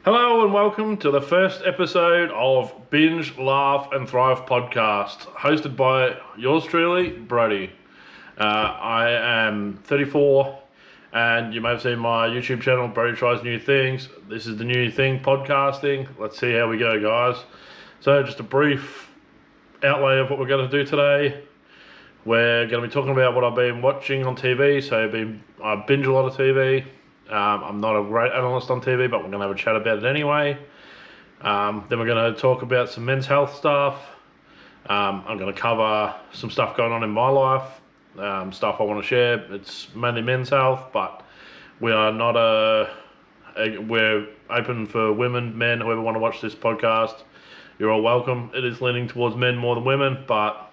Hello and welcome to the first episode of Binge, Laugh and Thrive podcast, hosted by yours truly, Brody. I am 34 and you may have seen my YouTube channel, Brody Tries New Things. This is the new thing, podcasting. Let's see how we go, guys. So just a brief outlay of what we're going to do today. We're going to be talking about what I've been watching on TV. So I binge a lot of TV. I'm not a great analyst on TV, but we're going to have a chat about it anyway. Then we're going to talk about some men's health stuff. I'm going to cover some stuff going on in my life, stuff I want to share. It's mainly men's health, but we are not we're open for women, men, whoever want to watch this podcast. You're all welcome. It is leaning towards men more than women, but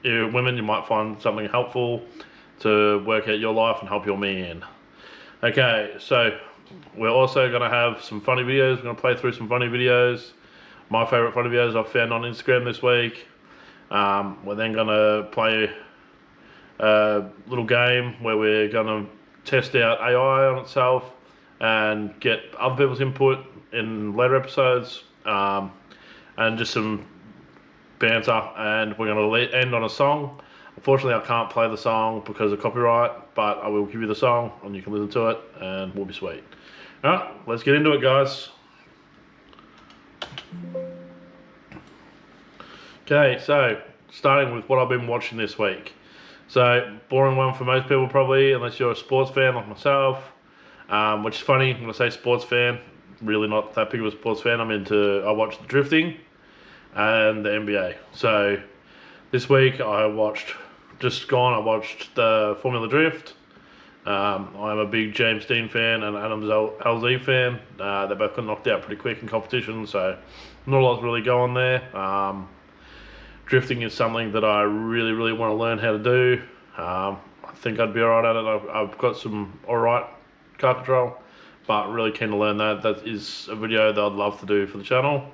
women, you might find something helpful to work out your life and help your man. Okay, so we're also going to have some funny videos. We're going to play through some funny videos. My favourite funny videos I've found on Instagram this week. We're then going to play a little game where we're going to test out AI on itself and get other people's input in later episodes, and just some banter. And we're going to end on a song. Unfortunately, I can't play the song because of copyright, but I will give you the song and you can listen to it and we'll be sweet. Alright, let's get into it, guys. Okay, so starting with what I've been watching this week. So, boring one for most people probably, unless you're a sports fan like myself, which is funny when I say sports fan. Really not that big of a sports fan. I watch the drifting and the NBA. So, this week I watched the Formula Drift. I'm a big James Dean fan and Adam LZ fan. They both got knocked out pretty quick in competition, so not a lot really going there. Drifting is something that I really, really want to learn how to do. I think I'd be alright at it. I've got some alright car control, but really keen to learn that. That is a video that I'd love to do for the channel,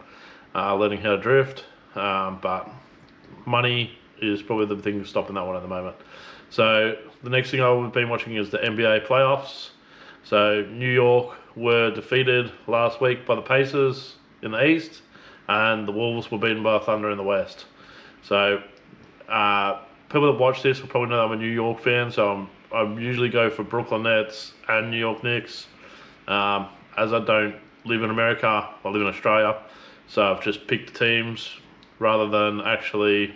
learning how to drift. But money is probably the thing stopping that one at the moment. So the next thing I've been watching is the NBA playoffs. So New York were defeated last week by the Pacers in the East, and the Wolves were beaten by the Thunder in the West. So people that watch this will probably know I'm a New York fan, so I usually go for Brooklyn Nets and New York Knicks. As I don't live in America, I live in Australia, so I've just picked the teams rather than actually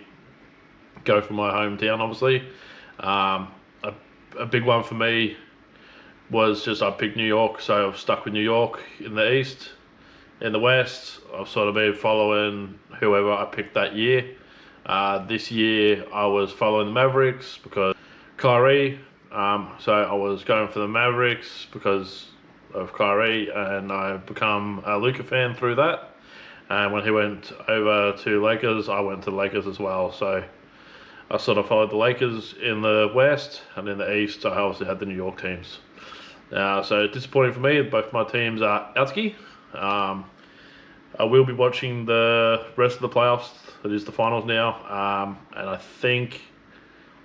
go for my hometown, obviously. A big one for me was just I picked New York, so I've stuck with New York in the East. In the West, I've sort of been following whoever I picked that year. This year, I was following the Mavericks because Kyrie, so I was going for the Mavericks because of Kyrie, and I've become a Luka fan through that. And when he went over to Lakers, I went to the Lakers as well. So I sort of followed the Lakers in the West, and in the East, I obviously had the New York teams. So disappointing for me, both my teams are outski. I will be watching the rest of the playoffs. It is the finals now. And I think,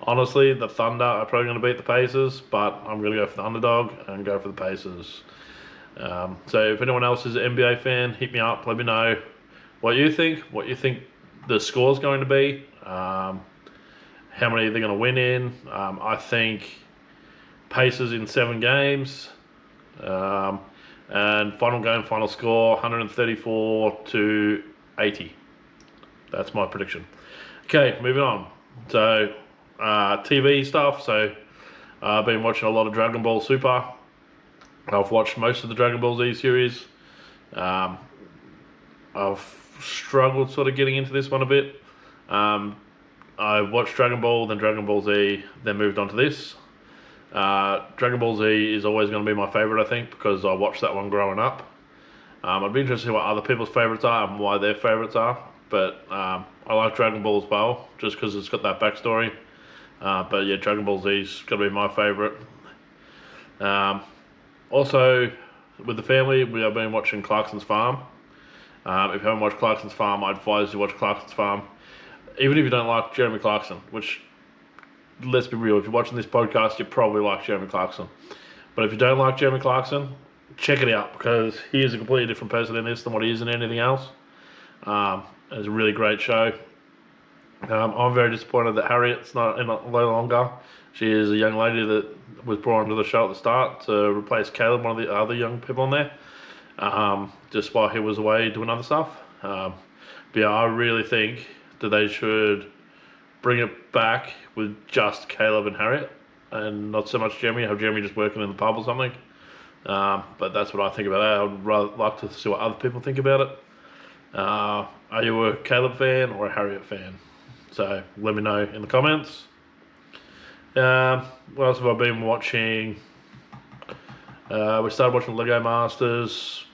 honestly, the Thunder are probably going to beat the Pacers, but I'm going to go for the underdog and go for the Pacers. So if anyone else is an NBA fan, hit me up, let me know what you think the score's going to be. How many they're going to win in. I think Pacers in 7 games. And final score, 134-80. That's my prediction. Okay, moving on. So, TV stuff. So, I've been watching a lot of Dragon Ball Super. I've watched most of the Dragon Ball Z series. I've struggled sort of getting into this one a bit. I watched Dragon Ball, then Dragon Ball Z, then moved on to this. Dragon Ball Z is always going to be my favourite, I think, because I watched that one growing up. I'd be interested to see what other people's favourites are and why their favourites are. But I like Dragon Ball as well, just because it's got that backstory. But yeah, Dragon Ball Z's got to be my favourite. Also, with the family, we have been watching Clarkson's Farm. If you haven't watched Clarkson's Farm, I advise you watch Clarkson's Farm. Even if you don't like Jeremy Clarkson, which, let's be real, if you're watching this podcast, you probably like Jeremy Clarkson. But if you don't like Jeremy Clarkson, check it out because he is a completely different person in this than what he is in anything else. It's a really great show. I'm very disappointed that Harriet's not in it no longer. She is a young lady that was brought onto the show at the start to replace Caleb, one of the other young people on there, just while he was away doing other stuff. But yeah, I really think that they should bring it back with just Caleb and Harriet, and not so much Jeremy. Have Jeremy just working in the pub or something. But that's what I think about that. I'd rather like to see what other people think about it. Are you a Caleb fan or a Harriet fan? So let me know in the comments. What else have I been watching? We started watching Lego Masters.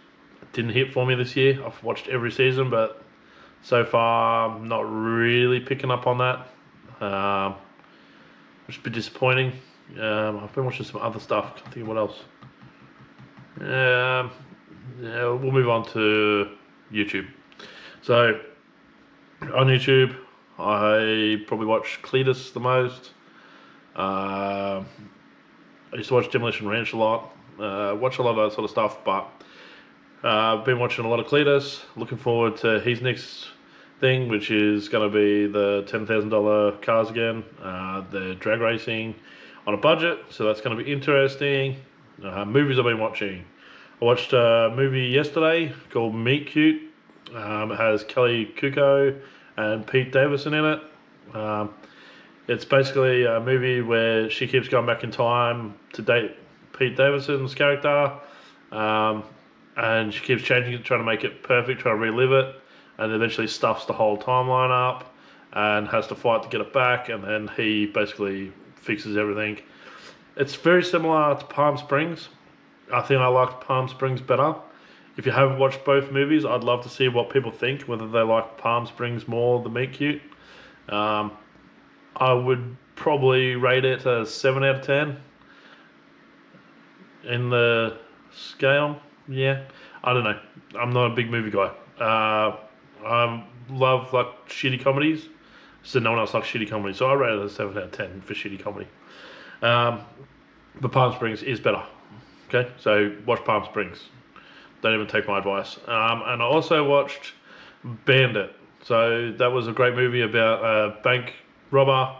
It didn't hit for me this year. I've watched every season, but so far I'm not really picking up on that. Which is a bit disappointing. I've been watching some other stuff. Can't think of what else. Yeah, we'll move on to YouTube. So on YouTube, I probably watch Cletus the most. I used to watch Demolition Ranch a lot. Watch a lot of that sort of stuff, but I've been watching a lot of Cletus. Looking forward to his next thing, which is going to be the $10,000 cars again. The drag racing on a budget, so that's going to be interesting. Movies I've been watching. I watched a movie yesterday called Meet Cute. It has Kelly Kuko and Pete Davidson in it. It's basically a movie where she keeps going back in time to date Pete Davidson's character, and she keeps changing it, trying to make it perfect, trying to relive it, and eventually stuffs the whole timeline up and has to fight to get it back, and then he basically fixes everything. It's very similar to Palm Springs. I think I liked Palm Springs better. If you haven't watched both movies, I'd love to see what people think, whether they like Palm Springs more than Meet Cute. I would probably rate it a 7 out of 10 in the scale. Yeah, I don't know. I'm not a big movie guy. I love like shitty comedies, so no one else likes shitty comedy. So I rate it a 7 out of 10 for shitty comedy. But Palm Springs is better. Okay, so watch Palm Springs. Don't even take my advice. And I also watched Bandit. So that was a great movie about a bank robber.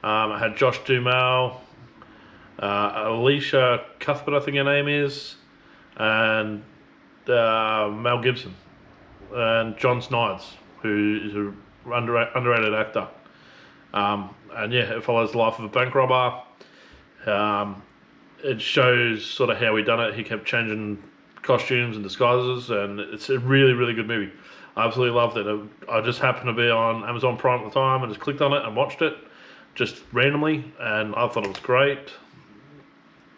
It had Josh Duhamel, Alicia Cuthbert, I think her name is, and Mel Gibson, and John Snides, who is an underrated actor. And yeah, it follows the life of a bank robber. It shows sort of how he done it. He kept changing costumes and disguises, and it's a really, really good movie. I absolutely loved it. I just happened to be on Amazon Prime at the time and just clicked on it and watched it just randomly, and I thought it was great.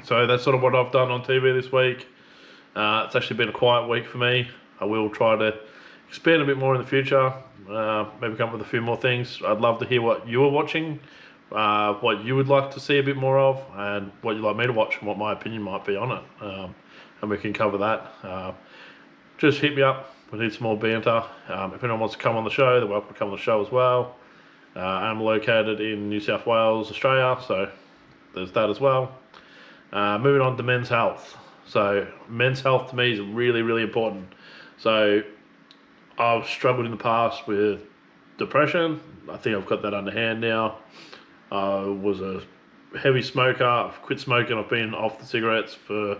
So that's sort of what I've done on TV this week. It's actually been a quiet week for me. I will try to expand a bit more in the future, maybe come up with a few more things. I'd love to hear what you are watching, what you would like to see a bit more of, and what you'd like me to watch and what my opinion might be on it. And we can cover that. Just hit me up. We need some more banter. If anyone wants to come on the show, they're welcome to come on the show as well. I'm located in New South Wales, Australia, so there's that as well. Moving on to men's health. So men's health to me is really, really important. So I've struggled in the past with depression. I think I've got that under hand now. I was a heavy smoker. I've quit smoking. I've been off the cigarettes for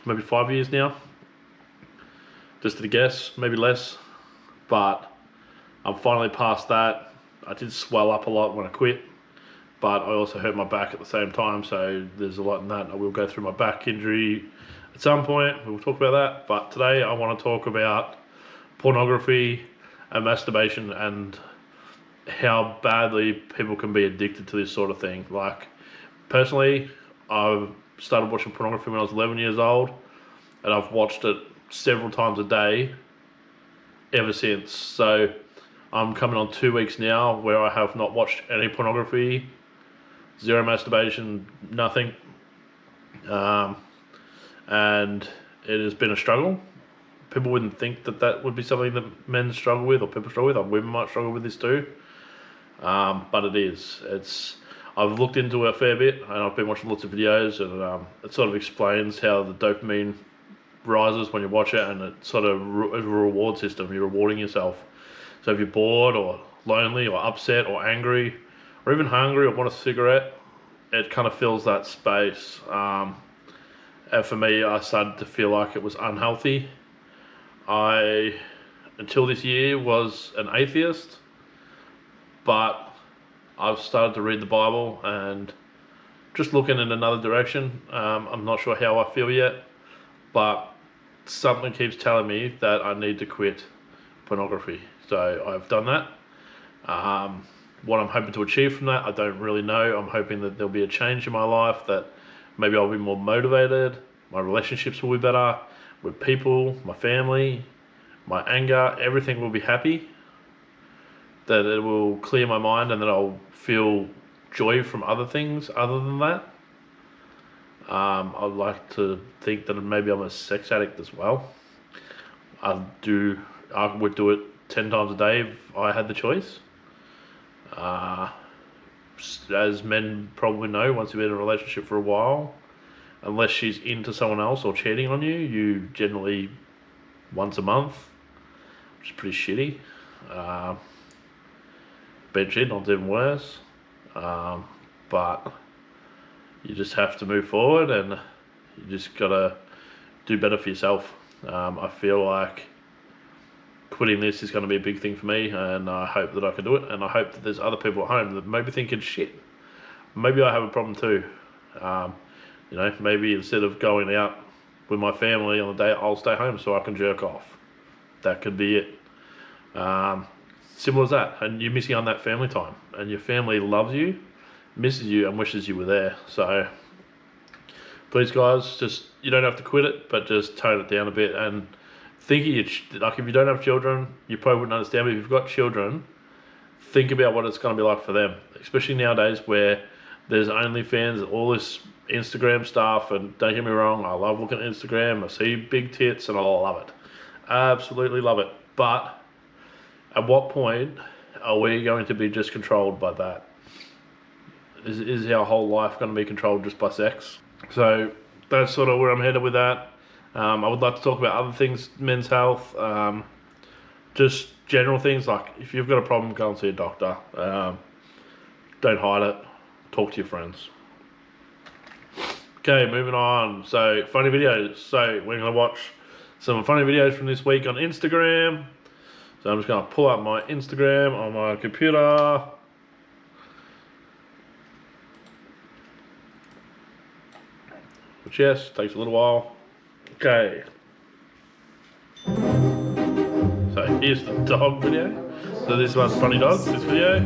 maybe 5 years now. Just at a guess, maybe less. But I'm finally past that. I did swell up a lot when I quit, but I also hurt my back at the same time, so there's a lot in that. I will go through my back injury at some point. We'll talk about that. But today I want to talk about pornography and masturbation and how badly people can be addicted to this sort of thing. Like, personally, I started watching pornography when I was 11 years old, and I've watched it several times a day ever since. So I'm coming on 2 weeks now where I have not watched any pornography, zero masturbation, nothing. And it has been a struggle. People wouldn't think that that would be something that men struggle with or people struggle with, or women might struggle with this too. But it is. I've looked into it a fair bit, and I've been watching lots of videos, and it sort of explains how the dopamine rises when you watch it, and it sort of is a reward system. You're rewarding yourself. So if you're bored or lonely or upset or angry or even hungry or want a cigarette, it kind of fills that space. And for me, I started to feel like it was unhealthy. I, until this year, was an atheist, but I've started to read the Bible and just looking in another direction. I'm not sure how I feel yet, but something keeps telling me that I need to quit pornography. So I've done that. What I'm hoping to achieve from that, I don't really know. I'm hoping that there'll be a change in my life, that maybe I'll be more motivated, my relationships will be better with people, my family, my anger, everything will be happy, that it will clear my mind, and that I'll feel joy from other things other than that. I'd like to think that maybe I'm a sex addict as well. I would do it 10 times a day if I had the choice. As men probably know, once you've been in a relationship for a while, unless she's into someone else or cheating on you, you generally once a month, which is pretty shitty. Bed cheating, not even worse. But you just have to move forward, and you just gotta do better for yourself. I feel like quitting this is going to be a big thing for me, and I hope that I can do it, and I hope that there's other people at home that may be thinking, shit, maybe I have a problem too. Maybe instead of going out with my family on the day, I'll stay home so I can jerk off. That could be it. Simple as that. And you're missing on that family time, and your family loves you, misses you, and wishes you were there. So please, guys, you don't have to quit it, but just tone it down a bit. And think if you don't have children, you probably wouldn't understand, but if you've got children, think about what it's going to be like for them, especially nowadays where there's OnlyFans, all this Instagram stuff. And don't get me wrong, I love looking at Instagram, I see big tits and I love it, absolutely love it. But at what point are we going to be just controlled by that? Is our whole life going to be controlled just by sex? So that's sort of where I'm headed with that. I would like to talk about other things, men's health, just general things like if you've got a problem, go and see a doctor. Don't hide it. Talk to your friends. Okay, moving on. So, funny videos. So, we're going to watch some funny videos from this week on Instagram. So, I'm just going to pull up my Instagram on my computer. Which, yes, takes a little while. Okay. So here's the dog video. So this one's funny dogs, this video.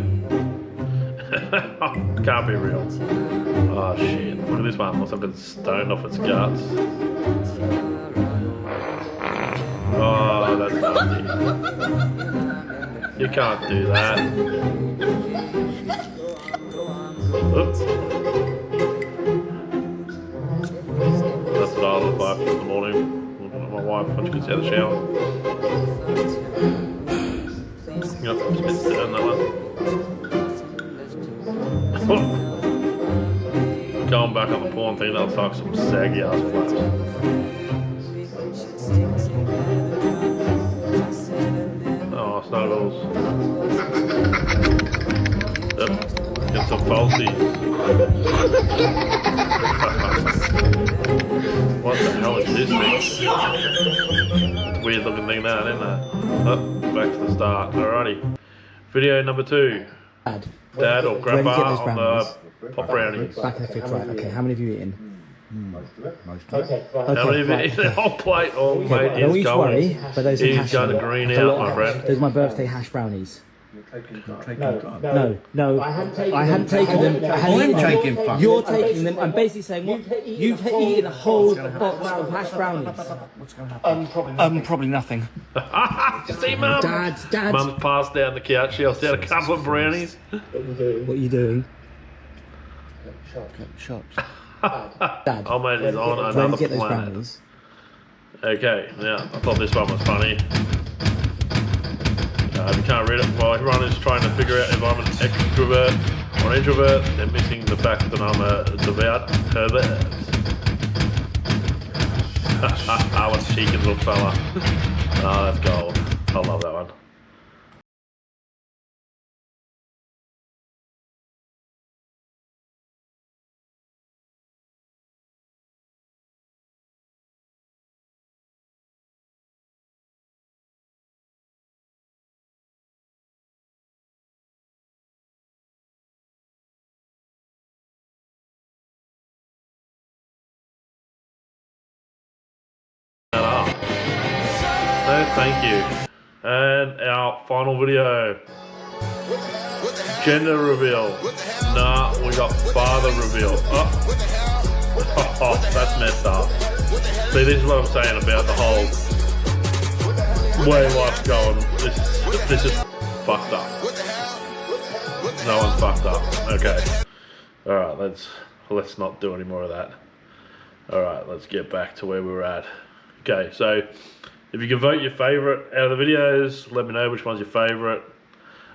Can't be real. Oh shit. Look at this one. Looks like it's stoned off its guts. Oh, that's nasty. You can't do that. Oops. That's what I look like in the morning. Looking at my wife when she gets out of the shower. Got some spits there on that one. Going back on the porn thing, that looks like some saggy ass flaps. Oh, snuggles. Yep. Get some falsies. What the hell is this thing? It's a weird looking thing now, isn't it? Oh, back to the start. Alrighty. Video number 2. Dad or Grandpa on the pop brownies. Back in the fridge, right. Okay, how many have you eaten? Most of it. Okay, How many of you eaten the whole plate? Oh, mate, don't he's each going. worry, but those are He's hash going to brownies. green That's a out, lot my of- friend. Those are my birthday hash brownies. No. No, I hadn't taken them. I hadn't I'm eaten them. taking fuck. You're taking them. I'm basically saying what you've eaten a whole box of hash brownies. What's going to happen? Probably nothing. See, Mum? Dad. Mum's passed down the couch. She also had a couple of brownies. What are you doing? Shops. Dad. Oh, mate, he's on Where did another you get those planet. brownies? Okay, now, I thought this one was funny. If you can't read it, well, everyone is trying to figure out if I'm an extrovert or an introvert, they're missing the fact that I'm a devout pervert. What a cheeky little fella. Oh, that's gold. I love that one. No, thank you. And our final video. Gender reveal. Nah, we got father reveal. Oh, that's messed up. See, this is what I'm saying about the whole way life's going. This is fucked up. No one's fucked up. Okay. Alright, let's not do any more of that. Alright, let's get back to where we were at. Okay, so if you can vote your favourite out of the videos, let me know which one's your favourite.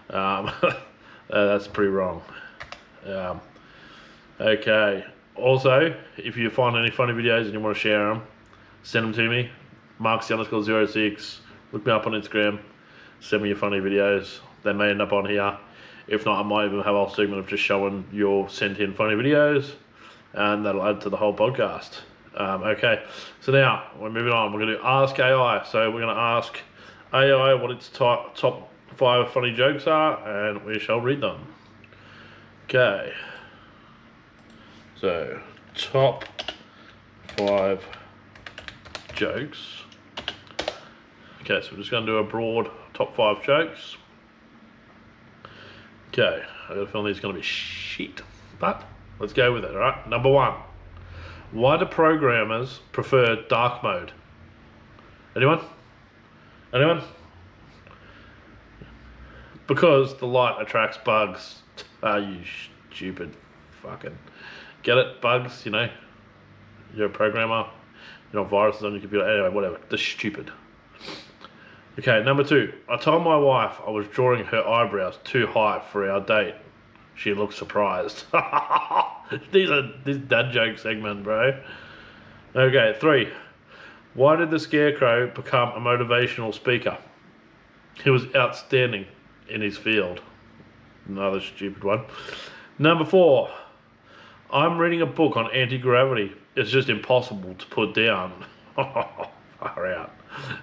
That's pretty wrong. Okay, also, if you find any funny videos and you want to share them, send them to me. Marks_06. Look me up on Instagram. Send me your funny videos. They may end up on here. If not, I might even have a whole segment of just showing your sent in funny videos, and that'll add to the whole podcast. Okay, so now we're moving on. We're going to ask AI. So we're going to ask AI what its top 5 funny jokes are, and we shall read them. Okay, so top 5 jokes. Okay, so we're just going to do a broad top 5 jokes. Okay, I got a feeling these are going to be shit, but let's go with it. All right, number 1. Why do programmers prefer dark mode? Anyone? Anyone? Because the light attracts bugs. Ah, you stupid fucking. Get it? Bugs, you know? You're a programmer. You know, viruses on your computer. Anyway, whatever. That's stupid. Okay, number 2. I told my wife I was drawing her eyebrows too high for our date. She looked surprised. This dad joke segment, bro. Okay, 3. Why did the Scarecrow become a motivational speaker? He was outstanding in his field. Another stupid one. Number 4. I'm reading a book on anti-gravity. It's just impossible to put down. Far out.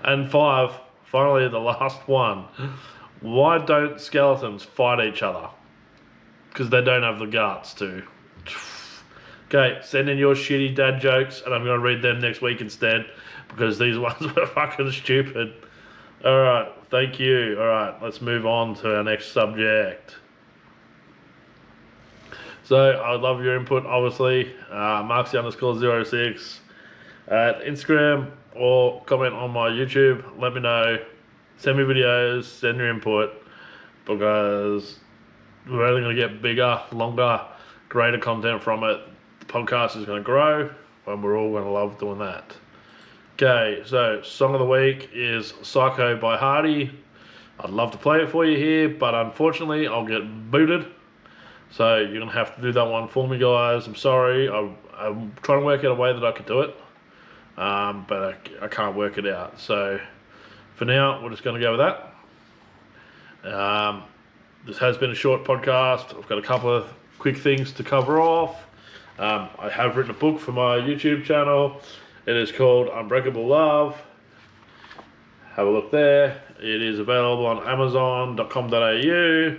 And 5. Finally, the last one. Why don't skeletons fight each other? Because they don't have the guts to. Okay, send in your shitty dad jokes, and I'm going to read them next week instead, because these ones were fucking stupid. Alright, thank you. Alright, let's move on to our next subject. So, I love your input, obviously. Marksy_06 at Instagram, or comment on my YouTube. Let me know. Send me videos, send your input, because we're only going to get bigger, longer, greater content from it. The podcast is going to grow, and we're all going to love doing that. Okay, so song of the week is Psycho by Hardy. I'd love to play it for you here, but unfortunately I'll get booted. So you're going to have to do that one for me, guys. I'm sorry. I'm trying to work out a way that I could do it, but I can't work it out. So for now, we're just going to go with that. This has been a short podcast. I've got a couple of quick things to cover off. I have written a book for my YouTube channel. It is called Unbreakable Love. Have a look there. It is available on amazon.com.au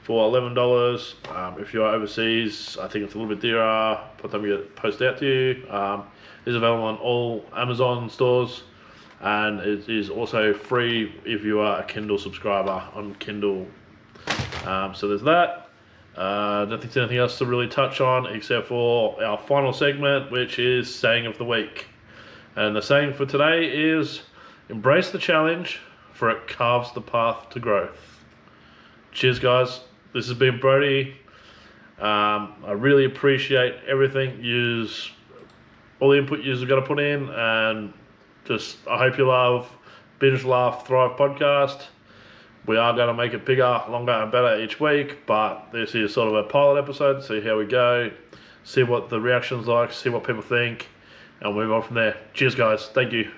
for $11. If you're overseas, I think it's a little bit dearer. Put them get post out to you. It is available on all Amazon stores, and it is also free if you are a Kindle subscriber on Kindle. So there's that. I don't think there's anything else to really touch on except for our final segment, which is saying of the week. And the saying for today is, embrace the challenge, for it carves the path to growth. Cheers, guys. This has been Brody. I really appreciate everything all the input you're going to put in, and just I hope you love Binge, Laugh, Thrive podcast. We are going to make it bigger, longer and better each week, but this is sort of a pilot episode, see how we go, see what the reaction's like, see what people think, and we'll move on from there. Cheers guys, thank you.